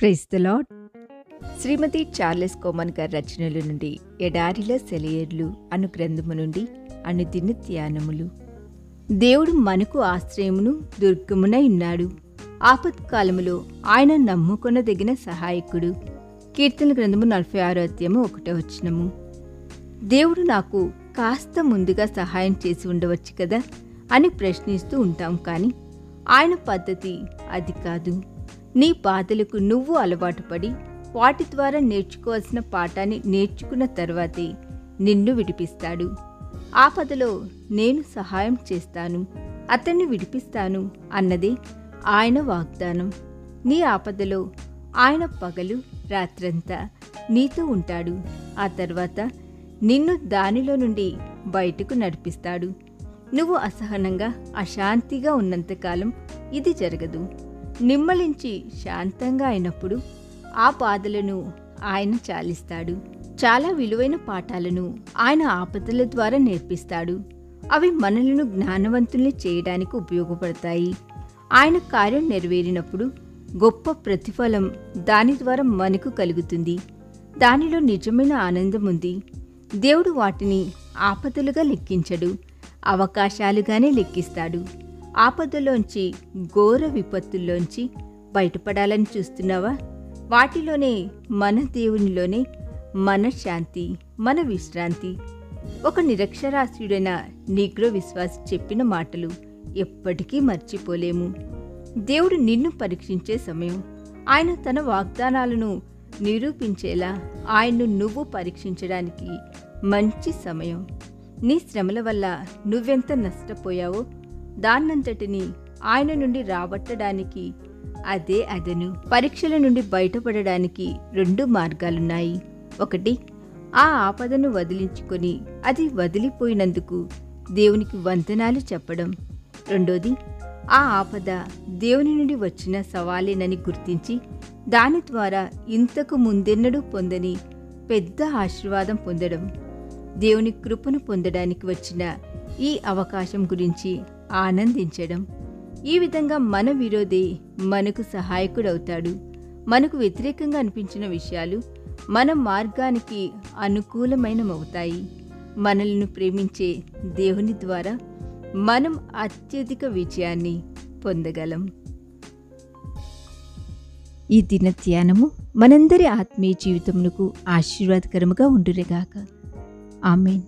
Praise the Lord. Srimati Charles Cowman గారి రచనల నుండి ఎడారిలో సెలయేర్లు అను గ్రంథము నుండి అనుదిన ధ్యానములు. దేవుడు మనకు ఆశ్రయమును దుర్గమునై ఉన్నాడు. ఆపత్కాలములో ఆయన నమ్ముకొనదగిన సహాయకుడు. కీర్తన గ్రంథము 46 అధ్యాయము 1వ వచనము. దేవుడు నాకు కాస్త ముందుగా సహాయం చేసి ఉండవచ్చు కదా అని ప్రశ్నిస్తూ ఉంటాం, కానీ ఆయన పద్ధతి అది కాదు. నీ బాధలకు నువ్వు అలవాటు పడి వాటి ద్వారా నేర్చుకోవాల్సిన పాఠాన్ని నేర్చుకున్న తర్వాతే నిన్ను విడిపిస్తాడు. ఆపదలో నేను సహాయం చేస్తాను, అతన్ని విడిపిస్తాను అన్నదే ఆయన వాగ్దానం. నీ ఆపదలో ఆయన పగలు రాత్రంతా నీతో ఉంటాడు. ఆ తర్వాత నిన్ను దానిలో నుండి బయటకు నడిపిస్తాడు. నువ్వు అసహనంగా అశాంతిగా ఉన్నంతకాలం ఇది జరగదు. నిమ్మలించి శాంతంగా అయినప్పుడు ఆ బాధలను ఆయన చాలిస్తాడు. చాలా విలువైన పాఠాలను ఆయన ఆపదల ద్వారా నేర్పిస్తాడు. అవి మనలను జ్ఞానవంతుల్ని చేయడానికి ఉపయోగపడతాయి. ఆయన కార్యం నెరవేరినప్పుడు గొప్ప ప్రతిఫలం దాని ద్వారా మనకు కలుగుతుంది. దానిలో నిజమైన ఆనందం ఉంది. దేవుడు వాటిని ఆపదలుగా లెక్కించడు, అవకాశాలుగానే లెక్కిస్తాడు. ఆపదలోంచి, ఘోర విపత్తుల్లోంచి బయటపడాలని చూస్తున్నావా? వాటిలోనే, మన దేవునిలోనే మన శాంతి, మన విశ్రాంతి. ఒక నిరక్షరాస్యుడైన నీగ్రో విశ్వాసి చెప్పిన మాటలు ఎప్పటికీ మర్చిపోలేము. దేవుడు నిన్ను పరీక్షించే సమయం. ఆయన తన వాగ్దానాలను నిరూపించేలా ఆయన్ను నువ్వు పరీక్షించడానికి మంచి సమయం. నీ శ్రమల వల్ల నువ్వెంత నష్టపోయావో దాన్నంతటిని ఆయన నుండి రాబట్టడానికి అదే అదను. పరీక్షల నుండి బయటపడడానికి 2 మార్గాలున్నాయి. ఒకటి, ఆ ఆపదను వదిలించుకొని అది వదిలిపోయినందుకు దేవునికి వందనాలు చెప్పడం. రెండోది, ఆ ఆపద దేవుని నుండి వచ్చిన సవాలేనని గుర్తించి దాని ద్వారా ఇంతకు ముందెన్నడూ పొందని పెద్ద ఆశీర్వాదం పొందడం. దేవుని కృపను పొందడానికి వచ్చిన ఈ అవకాశం గురించి ఆనందించడం. ఈ విధంగా మన విరోధి మనకు సహాయకుడవుతాడు. మనకు వ్యతిరేకంగా అనిపించిన విషయాలు మన మార్గానికి అనుకూలమైనమవుతాయి. మనల్ని ప్రేమించే దేవుని ద్వారా మనం అత్యధిక విజయాన్ని పొందగలం. ఈ దిన ధ్యానము మనందరి ఆత్మీయ జీవితమునకు ఆశీర్వాదకరముగా ఉండునుగాక. ఆమేన్.